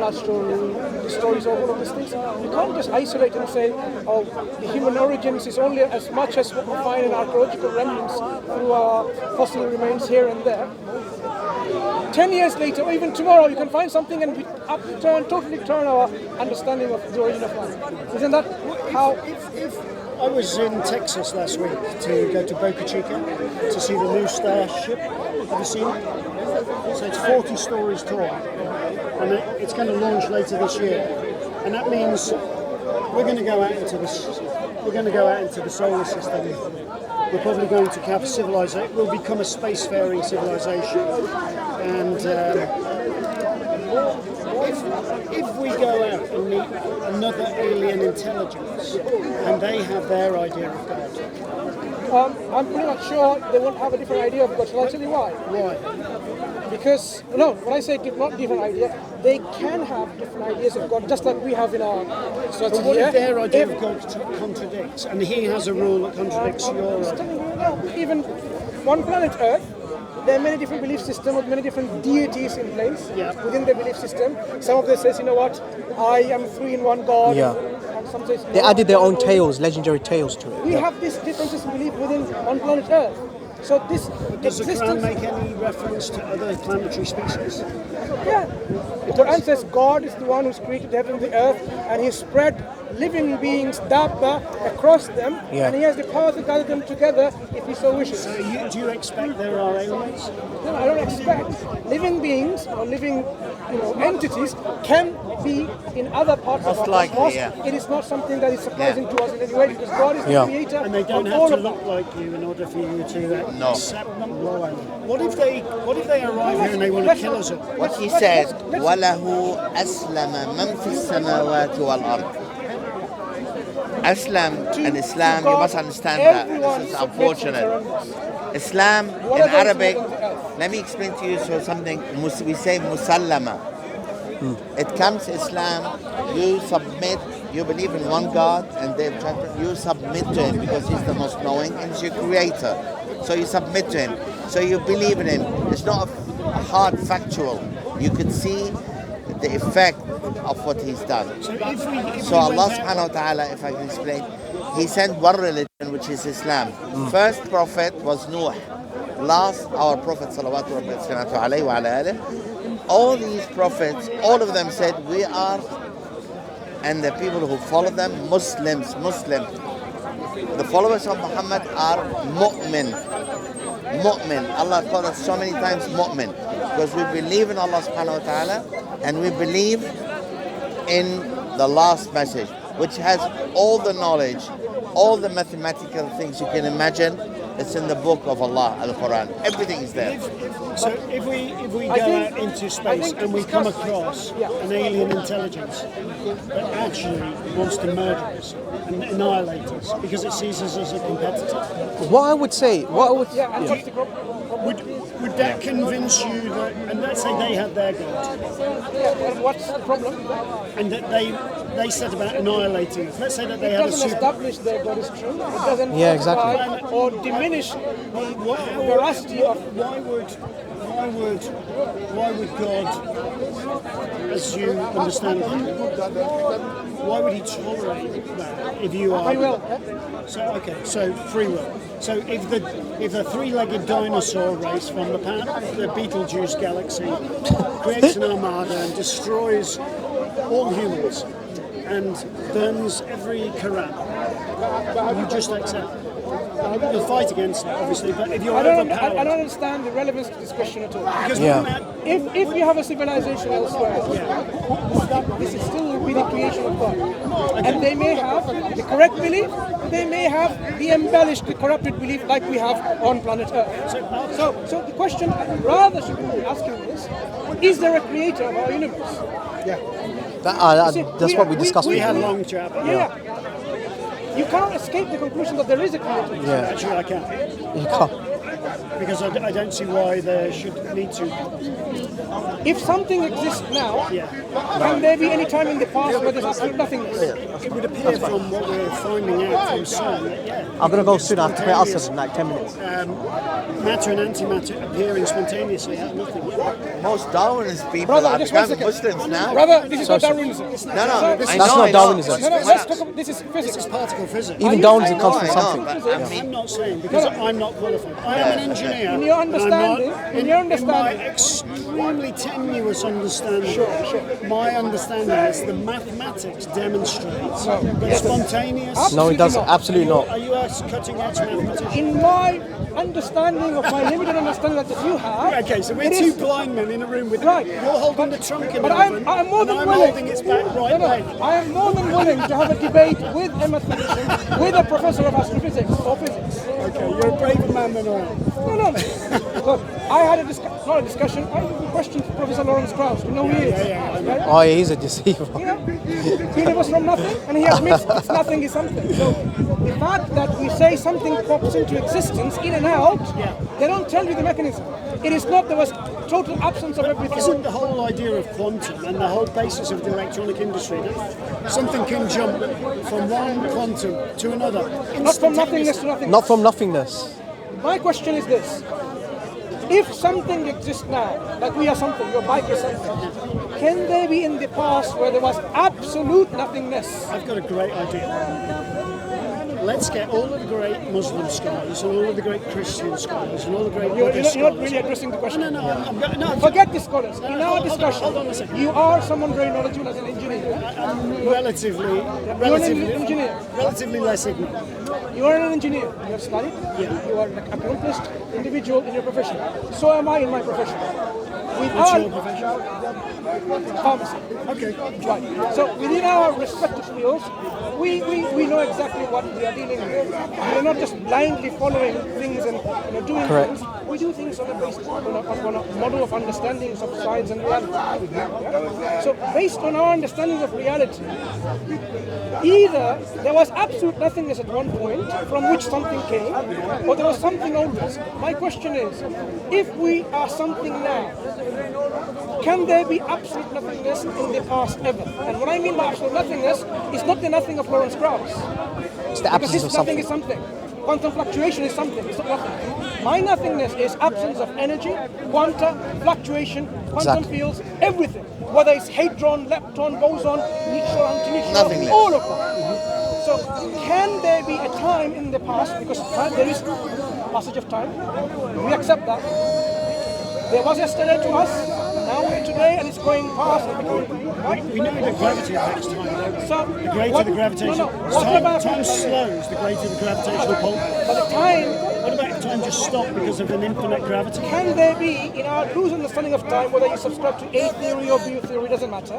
Noah's story, the stories of all of these things. You can't just isolate and say, oh, the human origins is only as much as what we find in archaeological remnants through our fossil remains here and there. 10 years later, or even tomorrow, you can find something and we totally turn our understanding of the origin of life. Isn't that how? If I was in Texas last week to go to Boca Chica to see the new starship. Have you seen it? So it's 40 stories tall, and it's going to launch later this year. And that means we're going to go out into this. We're going to go out into the solar system. We're probably going to have civilization. We'll become a spacefaring civilization, and if we go out and meet another alien intelligence, and they have their idea of God, I'm pretty much sure they won't have a different idea of God. Shall I tell you why? why? Because, no, when I say not different idea, they can have different ideas of God, just like we have in our strategy. But what if their idea of God contradicts, and he has a rule that contradicts your idea? Even one planet Earth, there are many different belief systems with many different deities in place within the belief system. Some of them says, you know what, I am three in one God. Yeah. And some says, They added their own tales, legendary tales to it. We have these differences in belief within one planet Earth. So this Does the existence... Quran make any reference to other planetary species? Yeah. The Quran says God is the one who's created heaven and the earth, and he spread living beings, dabba, across them, and he has the power to gather them together if he so wishes. So do you expect there are aliens? No, I don't expect. Living beings or living entities can be in other parts of our cosmos. It is not something that is surprising to us in any way, because God is the creator. And they don't have to look like you in order for you to accept them. What if they arrive here and they want to kill us all? What he says, وَلَهُ أَسْلَمَ مَنْ فِي السَّمَاوَاتِ وَالْأَرْضِ. Aslam and Islam, you must understand that. This is unfortunate. Islam in Arabic, let me explain to you something. We say musallama. It comes Islam, you submit, you believe in one God, and you submit to him because he's the most knowing and he's your creator. So you submit to him. So you believe in him. It's not a hard factual. You could see the effect of what he's done. So Allah subhanahu wa ta'ala, if I can explain, he sent one religion, which is Islam. First prophet was Nuh. Last, our prophet salawatu alayhi wa alayhi. All these prophets, all of them said, we are, and the people who follow them, Muslims. The followers of Muhammad are mu'min. Allah called us so many times mu'min, because we believe in Allah subhanahu wa ta'ala, and we believe in the last message, which has all the knowledge, all the mathematical things you can imagine. It's in the book of Allah, Al-Quran. Everything is there. So if we go out into space and we come across an alien intelligence that actually wants to murder us and annihilate us because it sees us as a competitor, would that convince you that, and let's say they had their God, what's the problem? and that they set about annihilating us. Let's say that they had a doesn't super... establish their God is true. It doesn't justify or diminish the veracity of... Why would God, as you understand him, why would he tolerate that if you are... Free will. So free will. So if the three-legged dinosaur race from the Betelgeuse galaxy creates an armada and destroys all humans and burns every Quran, you just accept. You'll fight against it, obviously, but if you're overpowered... I don't understand the relevance to this question at all. Because if you have a civilization elsewhere, this is still will be the creation of God. And they may have the correct belief, they may have the embellished, the corrupted belief like we have on planet Earth. So the question rather should be asking is there a creator of our universe? That's what we discussed. We had a long chat. You cannot escape the conclusion that there is a creator. Actually, I can. You can't. because I don't see why there should need to. If something exists now, Yeah. can there be any time in the past where there's absolute nothingness? It would appear from what we're finding out from CERN that, yeah, I'm gonna go soon. I have to play us in like 10 minutes. matter and antimatter appearing spontaneously out of nothing. Most Darwinist people Brother, are just one becoming second. Muslims now. Brother, this is not Darwinism. No, no, This I is- That's know, not I know. Darwinism. No, no, let's talk about, this is This physics. is particle physics. Even you- Darwinism I comes know, from I know, something. but I mean, I'm not saying because I'm not qualified. I am an engineer. In your and I'm not- understanding- in your understanding- my extremely tenuous understanding, Sure. my understanding is the mathematics demonstrates that spontaneous. No, it doesn't. not. Absolutely not. Are you a cutting edge mathematician? In my understanding of my limited understanding that you have, Okay, so we're it two is- blind men in a room with Right. you're holding the trunk in But the I'm oven, more and than I'm willing. holding its back right No, no, leg. I am more than willing to have a debate with a mathematician, with a professor of astrophysics or physics. Okay, you're a braver man than I am. No, no. Look, I had not a discussion. I questioned Professor Lawrence Krauss. You know who he is. Right? Oh, yeah, he's a deceiver. You know, he never was from nothing, and he admits it's nothing is something. So the fact that we say something pops into existence in and out, they don't tell you the mechanism. It is not there was total absence of everything. Isn't the whole idea of quantum and the whole basis of the electronic industry that something can jump from one quantum to another? Not from nothingness to nothing. Not from nothingness. My question is this. If something exists now, like we are something, your bike is something, can there be in the past where there was absolute nothingness? I've got a great idea. Let's get all of the great Muslim scholars and all of the great Christian scholars and all the great You're Buddhist not scholars. really addressing the question. No, I'm Forget the scholars. In our hold on, discussion, hold on a second. you are someone very knowledgeable as an engineer. relatively engineer. relatively less ignorant. You are an engineer. You have studied. You are an accomplished individual in your profession. So am I in my profession. With What's our your profession? pharmacy. Okay. Right. So within our respective fields, we know exactly what we are dealing with. We are not just blindly following things and doing Correct. things. We do things on a model of understandings of science and reality. Yeah? So based on our understandings of reality, either there was absolute nothingness at one point from which something came, or there was something always. My question is, if we are something now, can there be absolute nothingness in the past ever? And what I mean by absolute nothingness is not the nothing of Lawrence Krauss. It's the Because absence his of nothing something. is something. Quantum fluctuation is something. It's not nothing. My nothingness is absence of energy, quanta, fluctuation, quantum Exactly. fields, everything. Whether it's hadron, lepton, boson, neutron, antineutron, Nothingness. all of them. So can there be a time in the past, because there is passage of time, we accept that. There was yesterday to us, now we're today, and it's going past and becoming, right? We know that gravity affects time. don't we? So The greater the gravitation, time slows, the greater the gravitational pull. By the time, What about if time just stopped because of an infinite gravity? can there be, in our loose understanding of time, whether you subscribe to A theory or B theory, doesn't matter.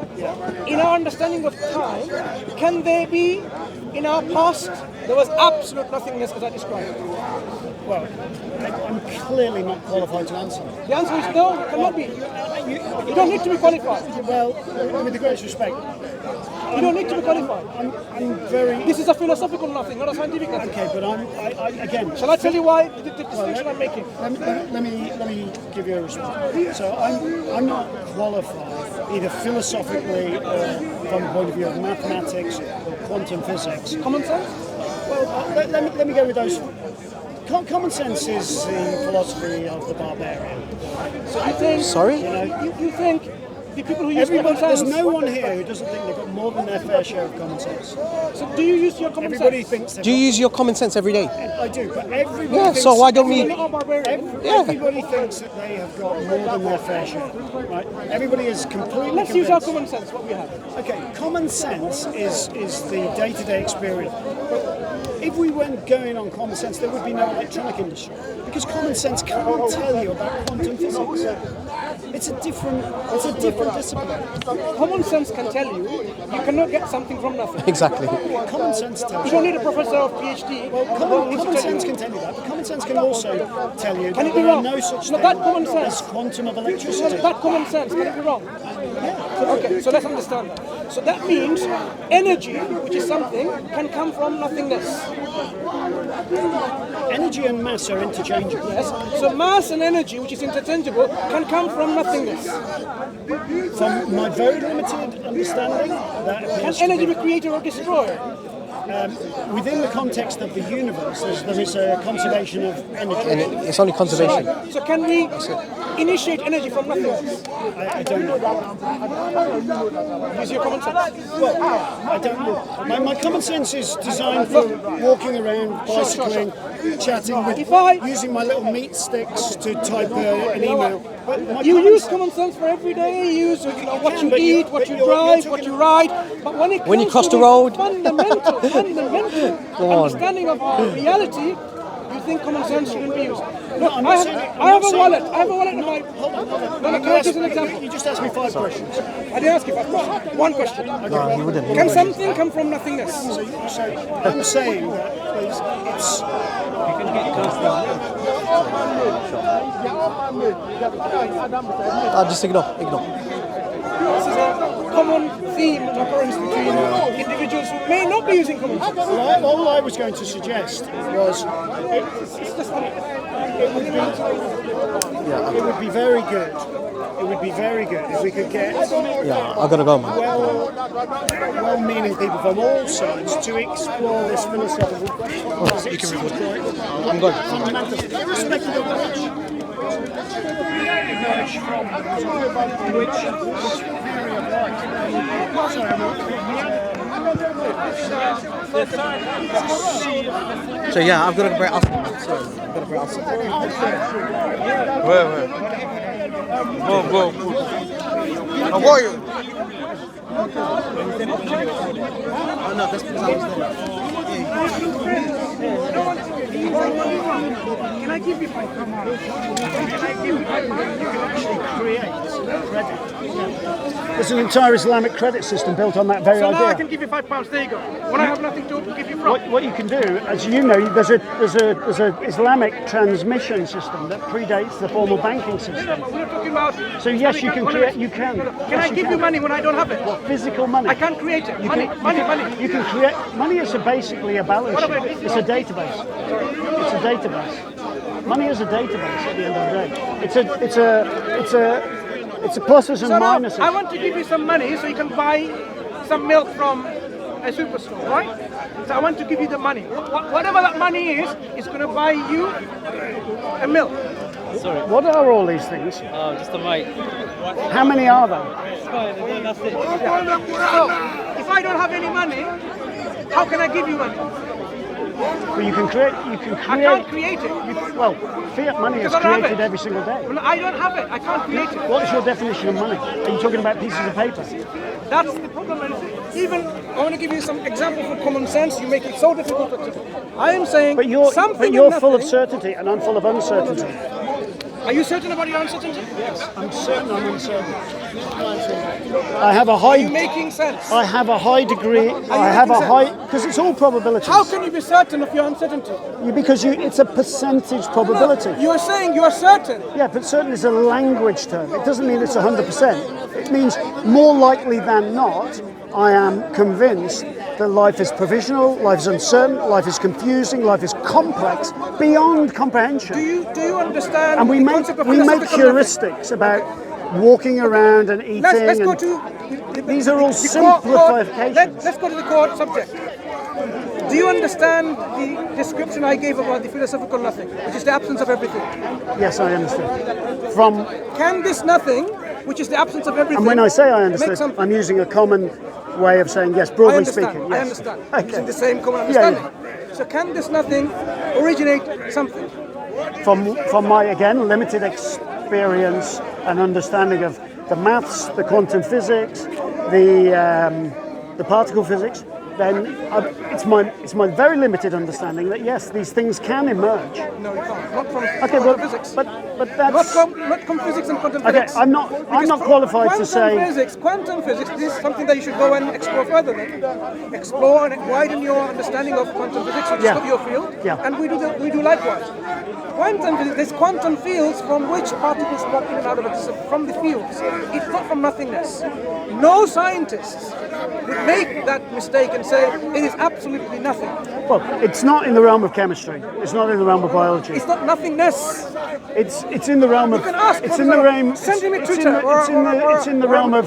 In our understanding of time, can there be, in our past, there was absolute nothingness as I described? Well, I'm clearly not qualified to answer. The answer is no, it cannot be. You don't need to be qualified. Well, with the greatest respect, You don't need to be qualified. I'm very This is a philosophical nothing, not a scientific nothing. okay, but again. Shall I tell you why the distinction I'm making? Let me give you a response. So I'm not qualified either philosophically or from the point of view of mathematics or quantum physics. Common sense? Well, let me go with those. Common sense is the philosophy of the barbarian. So you think? Sorry? You think the people who use Everybody, common there's sense? no one here who doesn't think they've got more than their fair share of common sense. So do you use your common Everybody sense? thinks they've Do you use your common sense every day? got, I do, but everybody Yeah, thinks, so why don't we- You're not a barbarian. Everybody thinks that they have got more than their fair share, right? Everybody is completely Let's use our convinced. common sense, what we have. Okay, common sense is the day-to-day experience. But if we weren't going on common sense, there would be no electronic industry because common sense can't tell you about quantum physics. It's a different discipline. Common sense can tell you you cannot get something from nothing. Exactly. Common sense tells You you. don't need a professor of PhD. Well, who common needs to tell sense you. can tell you that, but common sense can also tell you Can that it be there are wrong? no such No, thing that common sense. as quantum of electricity. That common sense, can it be wrong? Okay, so let's understand that. So that means energy, which is something, can come from nothingness. Energy and mass are interchangeable. Yes. So mass and energy, which is interchangeable, can come from nothingness. From my very limited understanding, that Can appears to energy be be created or destroyed? within the context of the universe. There is a conservation of energy. And it's only conservation. So can we initiate energy from nothingness? I don't know. Use your common sense. Well, I don't know. My common sense is designed for walking around, bicycling, chatting, with, using my little meat sticks to type an email. But my You common use sense- common sense for everyday use, you know, what you but you- eat, what but you you're drive, talking what you ride. But when it When you comes cross to the road. fundamental Go on. understanding of our reality, you think common sense shouldn't be used. Look, I'm I not have, saying- I have a wallet. I have a wallet in my. Hold on. No, can I give you an example? You just asked me 5 questions. I didn't ask you 5 questions. One question. No, he wouldn't. Can something come from nothingness? I'm saying that it's Just ignore. This is a common theme and occurrence between individuals who may not be using common sense. all I was going to suggest was it would be very good. It would be very good if we could get Yeah, I gotta go, man. well-meaning people from all sides to explore this philosophical question. You can I'm going. Fundamental, irrespective of which theory of life. So yeah, I've got to break outside. Sorry, I've got to break outside. Where? Go. How are you? Oh no, that's because I was there. Can I give you 5 pounds? Can I give you 5 pounds? You can actually create credit. There's an entire Islamic credit system built on that very So now I idea. can give you 5 pounds. There you go. When I have nothing to give you from. What you can do, as you know, there's a Islamic transmission system that predates the formal banking system. We're talking about. So yes, you can create. You can. Can I give you money when I don't have it? Physical money. I can't create it. You Money. You can create. Money is basically a balance What sheet. about it? It's a database. It's a database. Money is a database at the end of the day. It's a pluses and So now, minuses. I want to give you some money so you can buy some milk from a superstore, right? So I want to give you the money. Whatever that money is going to buy you a milk. What are all these things? Oh, just a mic. How many are there? That's it. So if I don't have any money, how can I give you money? Well, you can create. I can't create it. Well, fiat money is Because I don't have created it. every single day. Well, I don't have it. I can't create it. What is your definition of money? Are you talking about pieces of paper? That's the problem. And even I want to give you some examples of common sense. You make it so difficult. I am saying But you're something. full of nothing. certainty, and I'm full of uncertainty. Are you certain about your uncertainty? Yes, I'm certain I'm uncertain. I have a Are you high. making sense? I have a high degree. I have a high because it's all probabilities. How can you be certain of your uncertainty? Because it's a percentage probability. You are saying you are certain. Yeah, but certain is a language term. It doesn't mean it's 100%. It means more likely than not, I am convinced that life is provisional, life is uncertain, life is confusing, life is complex, beyond comprehension. Do you understand? And we the make concept of heuristics philosophical about walking around and eating. Let's go and to. these are all the core- simplifications. Let's go to the core subject. Do you understand the description I gave about the philosophical nothing, which is the absence of everything? Yes, I understand. From Can this nothing, which is the absence of everything, and when I say I make understand, something? I'm using a common way of saying yes. I Broadly understand. speaking, I yes. understand. Okay. Using the same common Yeah, understanding. So can this nothing originate something? From my again limited experience and understanding of the maths, the quantum physics, the particle physics, then it's my very limited understanding that yes, these things can emerge. No, you can't. Not from Okay, well, physics. but but that's not physics and quantum physics. okay. I'm not qualified to say. Quantum physics. This is something that you should go and explore further. Then explore and widen your understanding of quantum physics, which is not your field. Yeah. And we do likewise. Quantum physics. There's quantum fields from which particles pop in and out of existence from the fields. It's not from nothingness. No scientists would make that mistake and say it is absolutely nothing. Well, it's not in the realm of chemistry. It's not in the realm of biology. It's not nothingness. It's in the realm of. You can ask. It's in the realm. Send him a It's Twitter. in the realm of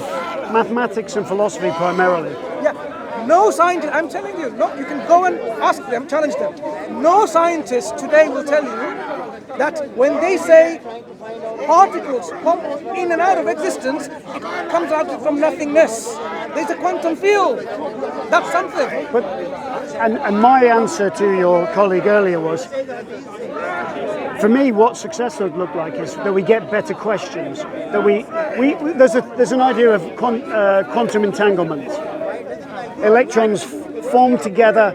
mathematics and philosophy primarily. Yeah. No scientist. I'm telling you. No. You can go and ask them, challenge them. No scientist today will tell you that when they say particles pop in and out of existence, it comes out from nothingness. There's a quantum field. That's something. But and my answer to your colleague earlier was, for me, what success would look like is that we get better questions. That there's an idea of quantum entanglement. Electrons form together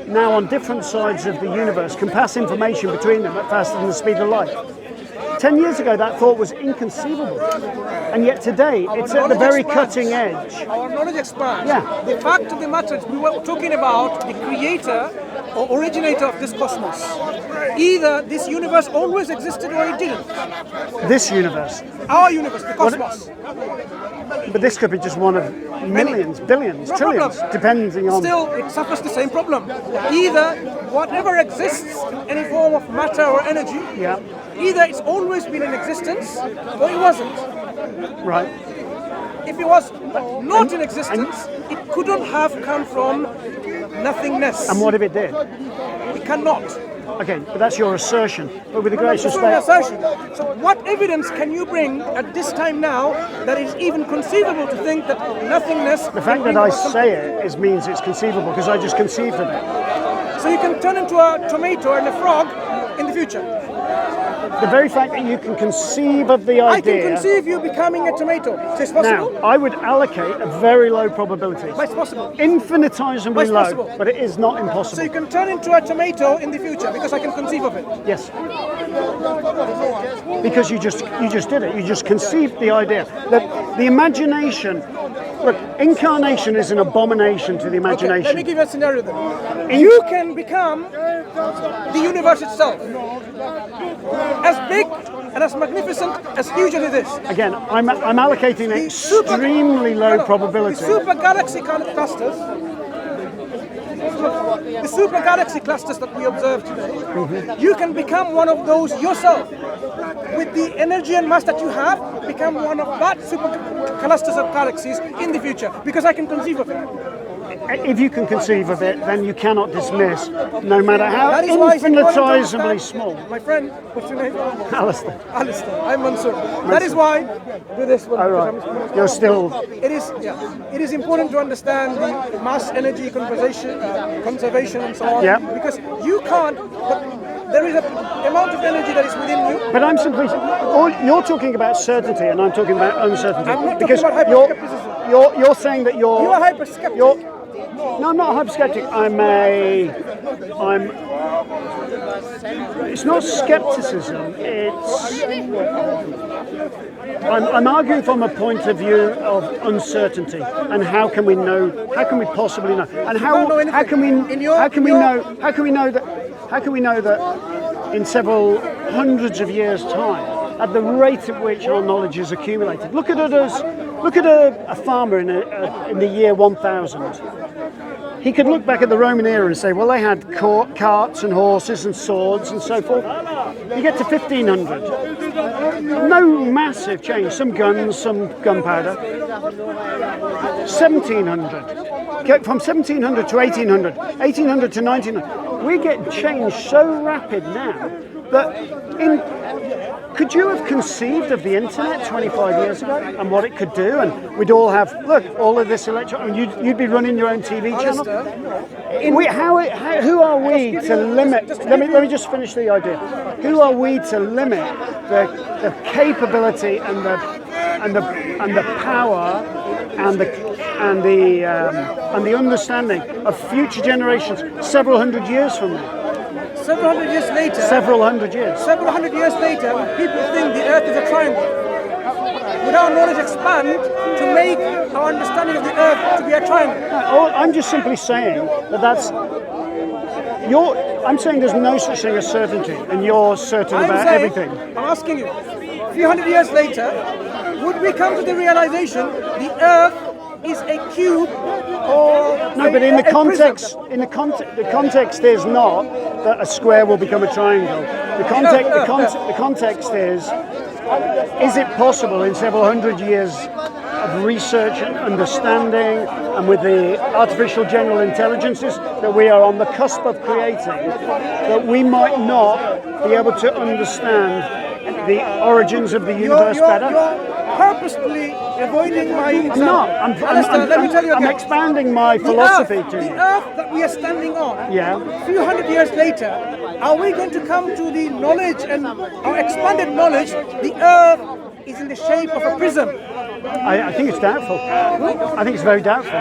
now on different sides of the universe, can pass information between them at faster than the speed of light. 10 years ago, that thought was inconceivable, and yet today it's at the very cutting edge. Our knowledge expands. Yeah. The fact of the matter is, we were talking about the creator or originator of this cosmos. Either this universe always existed or it didn't. This universe. Our universe, the cosmos. But this could be just one of millions, billions, No trillions, problem. depending on. Still, it suffers the same problem. Either whatever exists in any form of matter or energy, Yeah. either it's always been in existence or it wasn't. Right. If it was not in existence, it couldn't have come from nothingness. And what if it did? It cannot. Okay, but that's your assertion. But with the greatest That's not an respect, assertion. So what evidence can you bring at this time now that it's even conceivable to think that nothingness... the fact that I say it means it's conceivable because I just conceived of it. So you can turn into a tomato and a frog in the future. The very fact that you can conceive of the I idea. can conceive you becoming a tomato. So it's possible? Now, I would allocate a very low probability. But it's possible. Infinitesimally It's low, possible. but it is not So you impossible. can turn into a tomato in the future because I can conceive of it. Yes. Because you just did it. You just conceived the idea. The imagination. Look, incarnation is an abomination to the Okay, let me imagination. give you a scenario then. You can become the universe itself. As big and as magnificent, as huge as it is. Again, I'm allocating The super- extremely low The probability. super galaxy kind of clusters. The super galaxy clusters that we observe today, you can become one of those yourself. With the energy and mass that you have, become one of that super clusters of galaxies in the future, because I can conceive of it. If you can conceive of it, then you cannot dismiss, no matter how That is why it's important to infinitesimally understand- small. My friend, what's your name? Alistair. Alistair. I'm Mansur. That is why do this one. Oh, right. You're still. It is important to understand the mass energy conservation and so on. Yeah. Because you can't. But there is an amount of energy that is within you. But I'm simply. You're talking about certainty, and I'm talking about uncertainty. I'm not because talking about you're, hyperskepticism. you're saying that you're. You are hyperskeptic. No, I'm not a hyperskeptic. It's not skepticism. I'm arguing from a point of view of uncertainty and how can we know? How can we possibly know? And how can we know that in several hundreds of years' time, at the rate at which our knowledge is accumulated? Look at a farmer in the year 1000. He could look back at the Roman era and say, well, they had carts and horses and swords and so forth. You get to 1500. No massive change. Some guns, some gunpowder. 1700. Get from 1700 to 1800. 1800 to 1900. We get change so rapid now that could you have conceived of the internet 25 years ago and what it could do? And we'd all have, look, all of this you'd be running your own TV channel. Who are we to limit? Let me just finish the idea. Who are we to limit the capability and the power and the understanding of future generations several hundred years from now? several hundred years later, Several hundred years. several hundred years later, when people think the Earth is a triangle, would our knowledge expand to make our understanding of the Earth to be a triangle? Oh, I'm just simply saying that's. I'm saying there's no such thing as certainty, and you're certain about everything. I'm asking you, a few hundred years later, would we come to the realization the Earth is a cube or No, but in the context, context, the context is not that a square will become a triangle. The context is it possible in several hundred years of research and understanding, and with the artificial general intelligences that we are on the cusp of creating, that we might not be able to understand the origins of the universe better? You're purposefully avoiding my example. I'm not. Alistair, let me tell you I'm again. expanding my philosophy to The you. Earth that we are standing on, Yeah. a few hundred years later, are we going to come to the knowledge and our expanded knowledge, the Earth is in the shape of a prism? I think it's doubtful. I think it's very doubtful.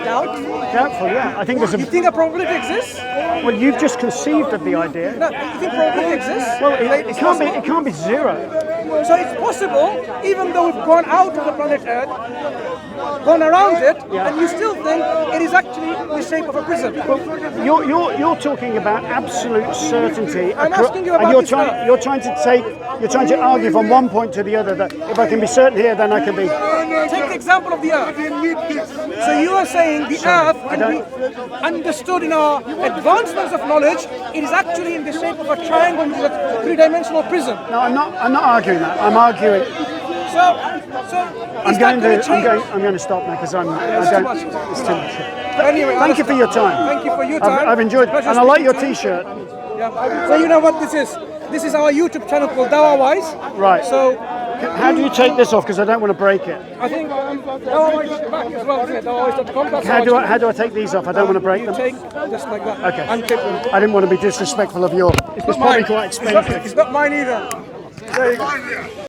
Doubt? Doubtful, yeah. I think there's You think a probability exists? Well, you've just conceived of the idea. No, you think probability exists? Well, Like, it can't be. It can't be zero. So it's possible, even though we've gone out of the planet Earth, gone around it, Yeah. and you still think it is actually the shape of a prism. You're talking about absolute certainty. I'm asking you and about you're this trying. Earth. You're trying to argue from one point to the other that if I can be certain here, then I can be. Take the example of the Earth. So you are saying the Earth can be understood in our advancements of knowledge. It is actually in the shape of a triangle, which is a three-dimensional prism. No, I'm not. I'm not arguing that. I'm arguing. So is that going to change? I'm going to stop now because I'm. It's I too don't. much. It's too much. Anyway, Thank you for your time. Thank you for your time. I've enjoyed, Pleasure and I like your speaking to you. T-shirt. Yeah. So you know what this is? This is our YouTube channel called Dawah Wise. Right. So How do you take this off? Because I don't want to break it. I think Dawah Wise is back as well, isn't it? DawahWise.com. That's How do I take these off? I don't want to break you them. take just like that. Okay. Unclip them. I didn't want to be disrespectful of your. It's probably quite expensive. It's not mine either. There you go.